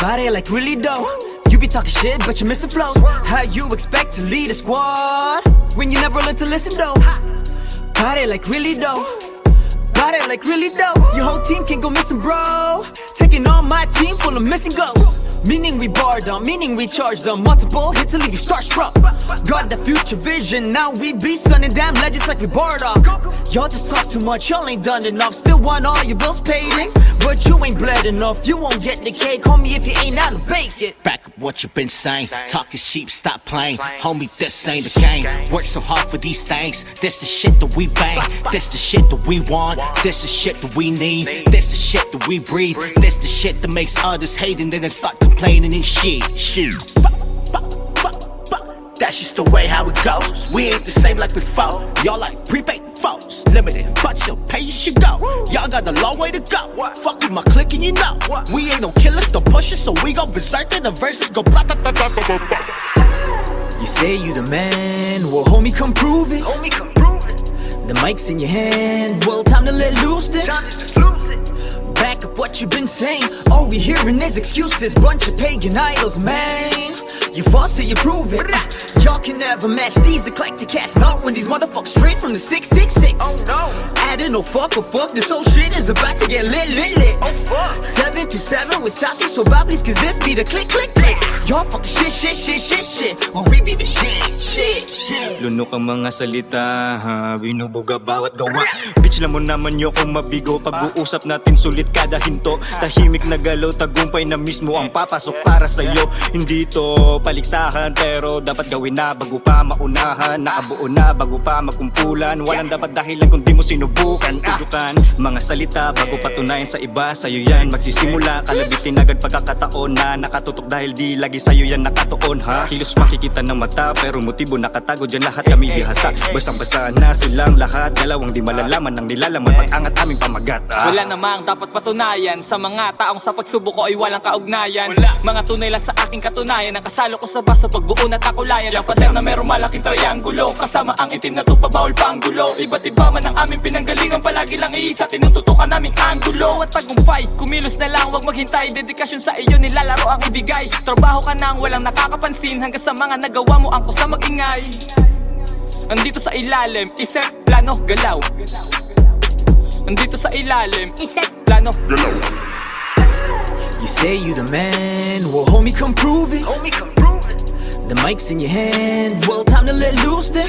Body like really dope. You be talking shit, but you missing flows. How you expect to lead a squad when you never learn to listen though? Body like really dope. Body like really dope. Your whole team can go missing, bro. Taking on my team full of missing ghosts. Meaning we barred them, meaning we charged them. Multiple hits to leave you starstruck. Got the future vision, now we be sunning damn legends like we barred off. Y'all just talk too much, y'all ain't done enough. Still want all your bills paid in, but you ain't bled enough. You won't get the cake, homie, if you ain't out to bake it. Back up what you been saying. Talking sheep, stop playing. Homie, this ain't the game. Work so hard for these things. This the shit that we bang. This the shit that we want. This the shit that we need. This the shit that we breathe. This the shit that makes others hate and then they start complaining and shit. That's just the way how it goes. We ain't the same like before. Y'all like prepaid phones, limited, but you'll pay, you should go. Y'all got a long way to go. Fuck with my clique and you know we ain't no killers, don't push it, so we go berserk and the verses go blah, blah, blah, blah, blah, blah. You say you the man, well homie come prove it. The mic's in your hand, well time to let loose then. Back up what you've been saying, all we hearing is excuses. Bunch of pagan idols, man. You false till you prove it. Y'all can never match these eclectic cats. Not when these motherfuckers straight from the 666. Oh no, adding no fuck or fuck. This whole shit is about to get lit. 727 with Southeast so Bobblies, cause this be the click. Y'all fucking shit. On repeat the shit. Lunok ang mga salita, ha? Binubuga bawat gawa. Bitch lang mo naman nyo kung mabigo. Pag-uusap natin sulit kada hinto. Tahimik na galaw, tagumpay na mismo ang papasok para sa'yo. Hindi to paligsahan, pero dapat gawin na bago pa maunahan. Nakabuo na bago pa magkumpulan. Walang dapat dahilan kung di mo sinubukan. Tudukan mga salita bago patunayan sa iba. Sa'yo yan magsisimula, kalabitin agad pagkakataon na nakatutok dahil di lagi sa'yo yan nakatuon, ha? Kilos makikita ng mata, pero motibo nakatago dyan lahat kami bihasa. Basang-basa na silang lahat, dalawang di malalaman ng nilalaman pag-angat aming pamagat, ha? Wala namang dapat patunayan sa mga taong sa pagsubok ko ay walang kaugnayan. Mga tunay lang sa aking katunayan, ang kasalo ko sa baso pagbuo na takulayan. Ang pader na merong malaking triangulo, kasama ang itim na tupa, bawal pang gulo. Iba't iba man ang aming pinanggalingan, palagi lang iisa, tinututukan naming anggulo. At tagumpay, kumilos na lang, wag maghintay. Dedikasyon sa iyo, nilalaro ang ibigay. Trabaho ka nang walang nakakapansin, hanggang sa mga nagawa mo ang kusa mag-ingay. Andito sa ilalim, isip, plano, galaw. Andito sa ilalim, isip, plano, galaw. You say you the man, well homie come prove it. The mic's in your hand, well time to let loose then.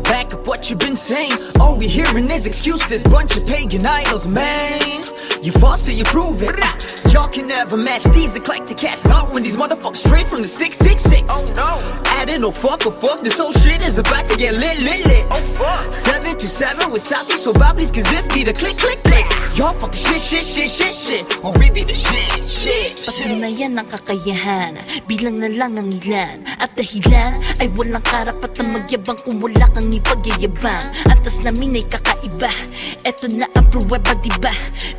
Back up what you've been saying, all we hearing is excuses. Bunch of pagan idols, man. You false till you prove it. Y'all can never match these eclectic cats. Not when these motherfuckers straight from the 666. Oh no, adding no fuck or fuck. This whole shit is about to get lit. 727 with Southeast so Bobblies, cause this be the click. Y'all fucking shit. On repeat the shit. Patunayan ang kakayahan, bilang na lang ang ilan. At dahilan ay walang karapatan magyabang kung wala kang ipagyayabang. Antas namin ay kakaiba, eto na ang pruweba diba?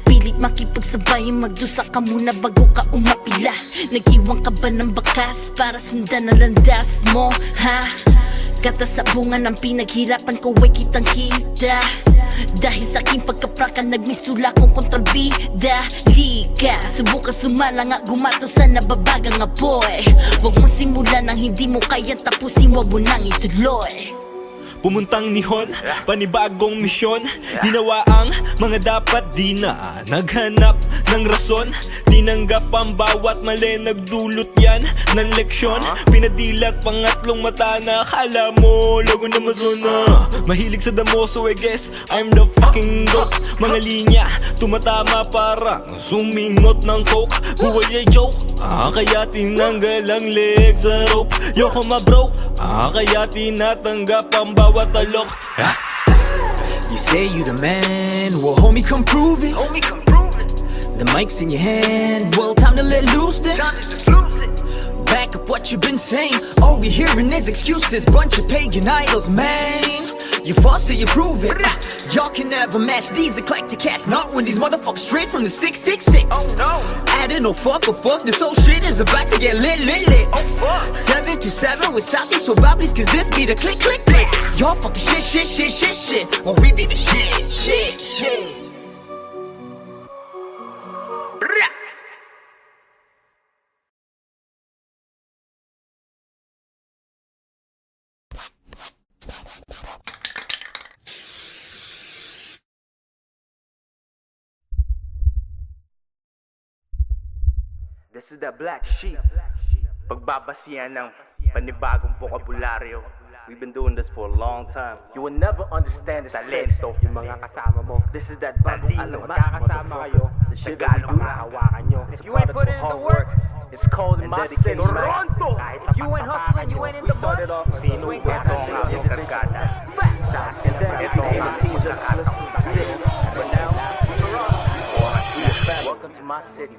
Pilit makipagsabay, magdusa ka muna bago ka umapila. Nag-iwan ka ba ng bakas para sundan ang landas mo, ha? Kata sa bunga ng pinaghirapan ko ay kitang kita. Dahil sa aking pagkapraka, nagmisula kong kontrabida. Liga, subukan sumala nga, gumato sa nababagang apoy. Huwag mo simulan ang hindi mo kayang tapusin, huwag mo nang ituloy. Pumuntang nihon, panibagong misyon. Ginawa ang mga dapat, di na naghanap ng rason. Tinanggap ang bawat mali, nagdulot yan ng leksyon. Pinadilat pangatlong mata na akala mo logo na mazona. Mahilig sa damo, so I guess I'm the fucking goat. Mga linya, tumatama parang sumingot ng coke. Buhay ay joke, kaya tinanggal ang leg sa rope. Yoko ma bro, kaya tinatanggap ang bawat alok. You say you the man, well homie come prove it. The mic's in your hand, well time to let loose then. Back up what you've been saying, all we hearing is excuses. Bunch of pagan idols, man. You false till you prove it. Y'all can never match these eclectic cats. Not when these motherfuckers straight from the 666. Oh no, adding no fuck or fuck. This whole shit is about to get lit. 727 with Southeast so Bobblies, cause this be the click. Y'all fucking shit. Well, we be the shit. This is the Black Sheep. Pagbabasihan ng panibagong bokabularyo. We've been doing this for a long time. You will never understand this talento. Yung mga kasama mo. This is that bagong alamat. Magkakasama kayo. Tagalog na hawakan nyo. If you ain't put in the work, it's cold in my city. Toronto! If you ain't hustling, you ain't in the mud. You ain't got to yung kargada. And then ito ang teams of But now, Toronto. Welcome to my city.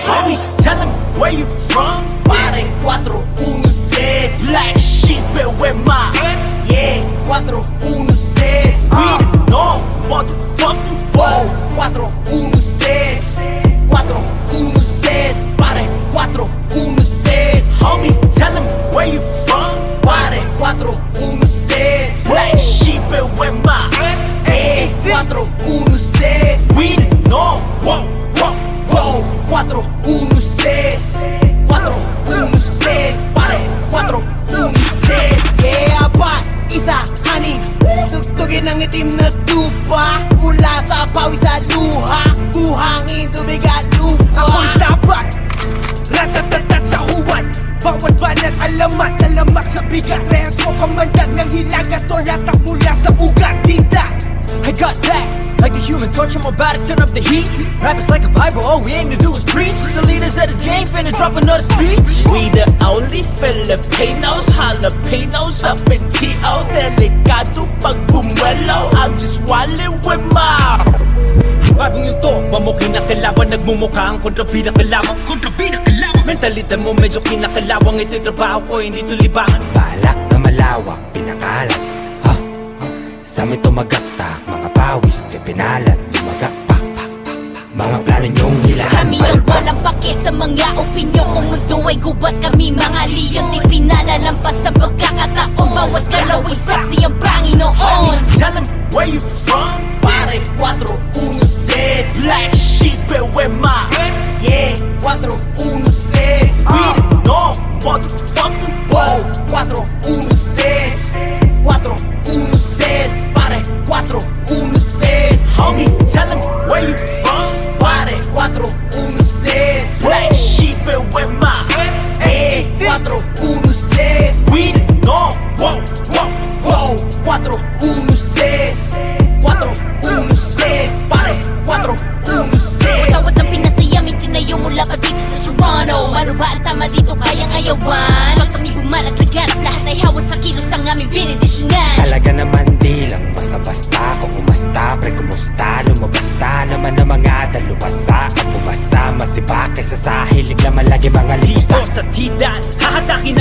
Homie, tell him where you from. Pare 416 Black Sheep with my 416. We the North, motherfucking whoa. 416 Pare 416. Homie, tell him where you from. Pare 416 Black Sheep with my 416. We the North, whoa. 416 Pare 416. Yeah, bat, isa, honey. Tugtugin ang itim na tupa. Mula sa pawis sa luha. Buhangin, tubig at lupa. Ako'y tapat, ratatatat sa huwad. Bawat banat alamat, alamak sa bigat. Rehas mo kamandag ng hilagat. Tolatak mula sa ugat, dita. I got that, like a human torch, I'm about to turn up the heat. Rap is like a Bible, all we aim to do is preach. The leaders of this game finna drop another speech. We the only Filipinos, jalapenos up in T.O. Delikado pag bumuelo, I'm just wildin' with my Bagong yuto, mamukhin na kalaban. Nagmumukha ang kontrabida kalaban. Mentalidad mo medyo kinakalawang. Ito'y trabaho ko, hindi ito libangan. Balak na malawak, pinakalat. Sa amin tumagaktak, mga pawis, di pinalat, lumagakpak. Mga plano niyong hilahan. Kami ang walang pake sa mga opinyon. Kung mundo ay gubat, kami mga leon. Di pinalalampas sa pagkakataon. Bawat galaw ay saksi ang Panginoon. Tell him where you from. Pare 416 Black Sheep with my 416. We the North, motherfucking whoa. 416 Pare 416. Homie, tell him where you from. Pare 416 Black Sheep with my 416. We the North, whoa. 416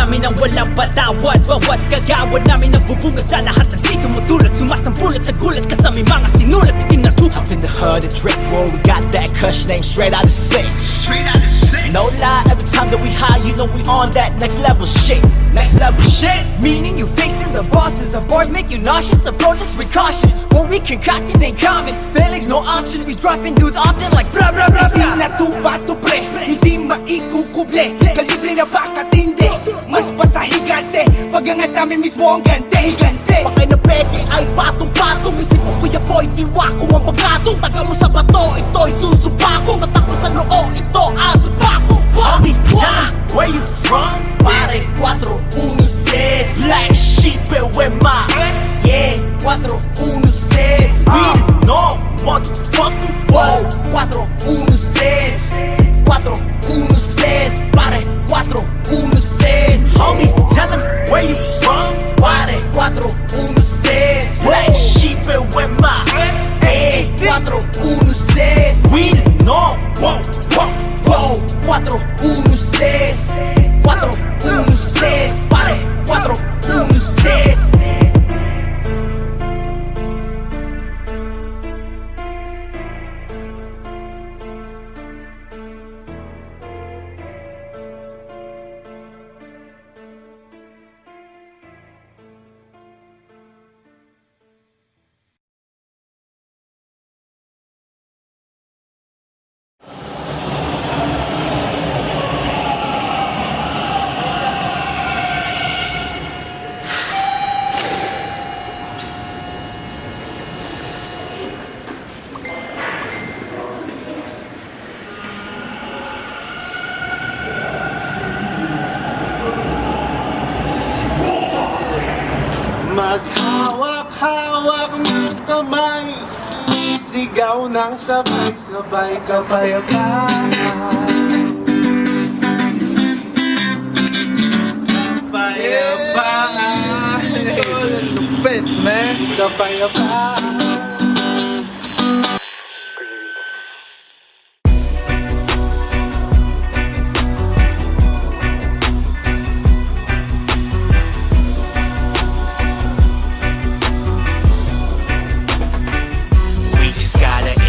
namin ang walang patawad. Bawat kagawad namin ang bubunga sa lahat ng di tumutulad. Sumasampulat na gulat ka sa may mga sinulat ikinatutok. Up in the hood, the drip roll, we got that kush name straight out of six. No lie, every time that we high, you know we on that next level shit. Next level shit. Meaning you facing the bosses of bars make you nauseous. Approach us with caution. What we concocted ain't common. Failing's no option. We dropping dudes often like blah blah blah blah. Hindi na tubato pre, hindi maikukuble. Kalibre na bakatindi, mas pa sa higante. Pag-angat namin mismo ang gante-higante. Pakay na peke ay patong-patong. Isip ko kuya boy, tiwako ang pagkatong. Taga mo sa bato, ito'y susubako. Tatakbo sa noo, ito ang subako. Homie, time, where you from? Pare 416 Black sheep, where my Yeah, 416 We the north, motherfucker. Wow, 416 416 Pare 416 Homie, tell them where you from? Pare 416 Black sheep, where my Yeah, 416 We the north, whoa, whoa. Wow, 416 416 Pare 416 Maghawak-hawak ng kamay, sigaw ng sabay-sabay kapayapaan. Kapayapaan. Lupit, man. Kapayapaan.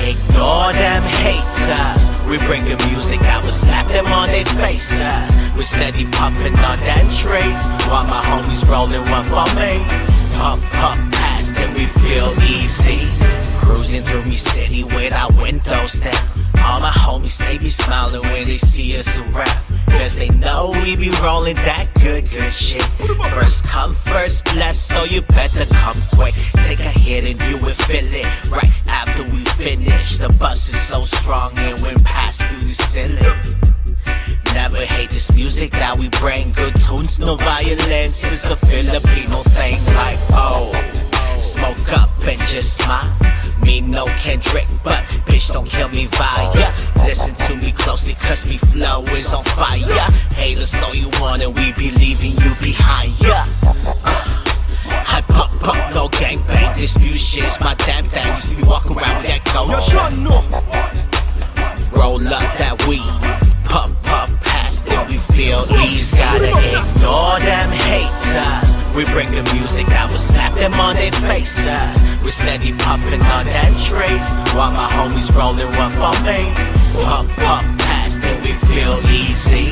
Ignore them haters. We bring the music that will slap them on their faces. We're steady puffing on them trays while my homies rolling one for me. Puff, puff, past and we feel easy. Cruising through me city with our windows down. All my homies, they be smiling when they see us around. Cause they know we be rolling that good shit. First come, first blessed, so you better come quick. Take a hit and you will feel it right after we finish. The bus is so strong and went past through the ceiling. Never hate this music that we bring. Good tunes, no violence. It's a Filipino thing like, oh, smoke up and just smile. Me no Kendrick, but bitch don't kill me via. Listen to me closely cause me flow is on fire. Haters so you want and we be leaving you behind, yeah. I pop up, no gangbang. This music shit's my damn thing. You see me walk around with that gold shit. Roll up that weed, puff, puff, past it, we feel easy. Gotta ignore them haters. We bring the music that will slap them on their faces. We're steady puffing on them trays while my homies rolling one for me. Puff, puff, past it, we feel easy.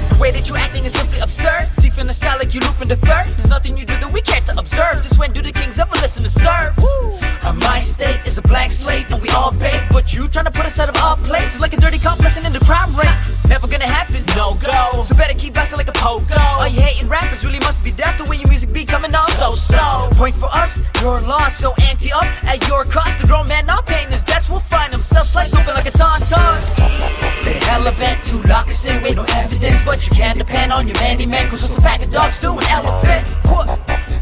The way that you acting is simply absurd. Deep in the style like you looping the third. There's nothing you do that we care to observe. Since when do the kings ever listen to serves? Our mind state is a blank slate and we all bake. But you trying to put us out of our places like a dirty cop blessing in the crime rate. Never gonna happen, no go. So better keep blasting like a pogo. All you hating rappers really must be deaf. The way your music be coming on so. Point for us, you're lost. So anti up at your cost. The grown man not paying his debts will find himself sliced open like a tauntaun. They hella bent to lock us in with no evidence. But you can't depend on your man. Cause what's a pack of dogs to an elephant? What?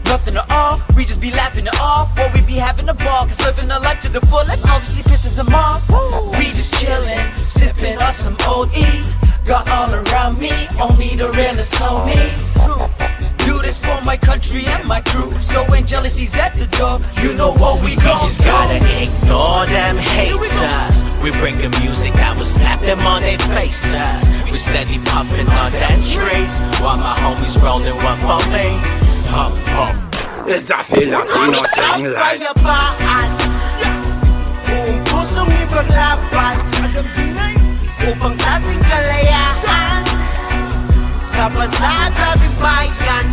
Nothing at all, we just be laughing it off. Or we be having a ball, cause living our life to the fullest obviously pisses them off. We just chillin', sippin' on some old E. Got all around me, only the realest know me. Do do this for my country and my crew. So when jealousy's at the door, you know what we gon' Just gotta ignore them haters. We bring the music out, we slap them on their faces. We steady puffin' on that trees, while my homies rollin' one for me. Puff, puff. It's a Filipino thing like Kapayapaan, buong pusong ipaglaban, upang sa ating kalayaan, sa bansa at ating bayan,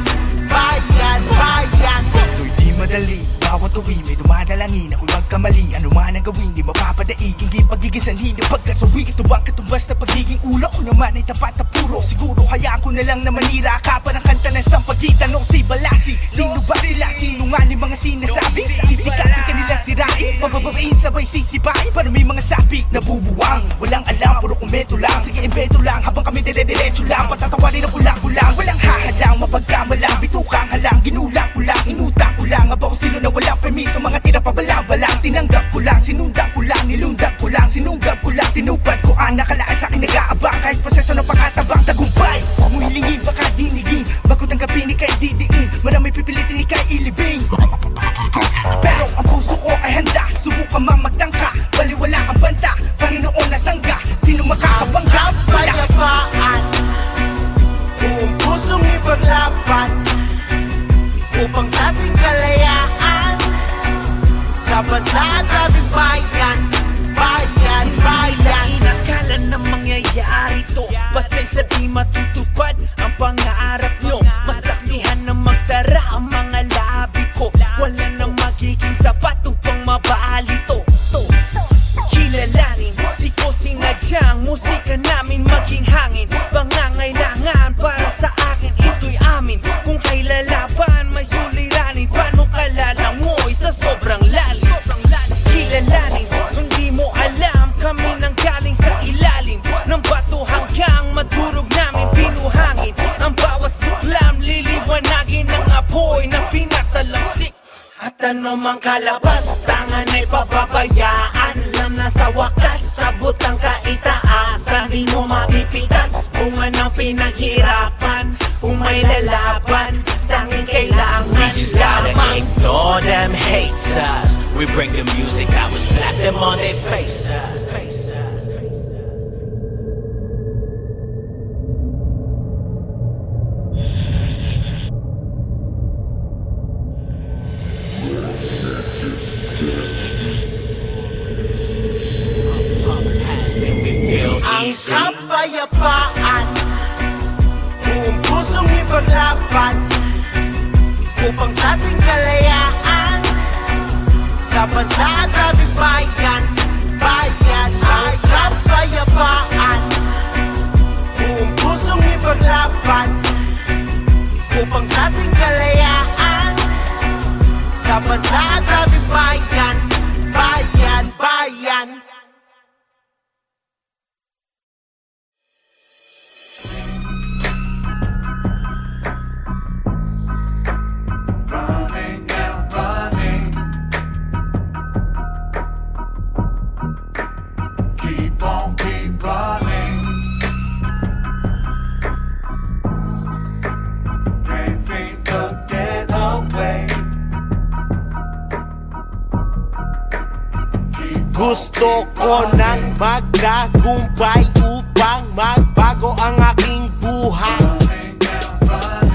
bayan, bayan. Ito'y di madali, bawat gawin may dumadalangin. Ako'y magkamali, ano man ang gawin di mapapadaig. Hindi pagiging sanhin ng pagkasawi. Ito bang katumbas na pagiging ulo ko naman ay tapat na puro. Siguro hayaan ko na lang na manira ka pa ng kanta ng sampagitan o si Balasi. Sino ba sila? Sino nga ni mga sinasabi? Sisikatin kanila sirain, pababain sabay sisipain. Para may mga sapi na bubuwang, walang alam, puro komento lang. Sige imbeto lang, habang kami dire-diretso lang. Patatawarin ang kulang-kulang, walang hahalang, mapagkamalang. Bitukang halang, ginulang ko lang, inutang ko lang. Abaw sino na walang permiso, mga tira pa balang-balang. Tinanggap ko lang, sinundan ko lang, nilundag ko lang, sinunggab ko lang. Tinupad ko ang nakalaan sa akin nag-aabang. Kahit proseso ng pangatabang tagumpay, huwag mo hilingin, baka dinigin. Bago tanggapin, ika'y didiin. Maraming pipilitin, ika'y ilibing. Pero ang puso ko ay handa, subukan mang magtangka. Baliwala ang banta, Panginoon na sangga. Sino makakabangga? Kapayapaan, buong pusong ipaglaban, upang sa ating kalayaan, sa bansa at ating bayan, bayan, bayan. Inakala na mangyayari to, pasensya di matutupad ang pangarap nyo. Masaksihan na magsara ang mga labi ko. Wala nang magiging sapat upang mabali to. Kilalanin, di ko sinadyang musika namin maging hangin. Pangangailangan para sa akin, ito'y amin. Kung kay lalaban, may suliranin. Paano kalalangoy sa sobrang lalim? Kilalanin, hindi mo alam, kami nang galing sa ilalim ng bato hanggang madurog namin pinuhangin. Ang bawat suklam, liliwanagin ng apoy na pinatalamsik. At ano mang kalabas, tangan ay pababayaan. Alam na sa wakas, sabot ang kaitaasan. Di mo mapipitas, bunga ng pinaghirapan. Kung may lalaban, tanging kailangan We just gotta lamang. ignore them haters. We bring the music out, we slap them on their faces. Then we feel Ang easy. kapayapaan, buong pusong ipaglaban, upang sa ating kalayaan, sa bansa at ating bayan, bayan. Ang kapayapaan, buong pusong ipaglaban, upang sa ating kalayaan, sa bansa at ating bayan, bayan, bayan. running and running. Keep on, keep running. Can't seem to get away. Gusto ko nang magtagumpay upang magbago ang aking buhay.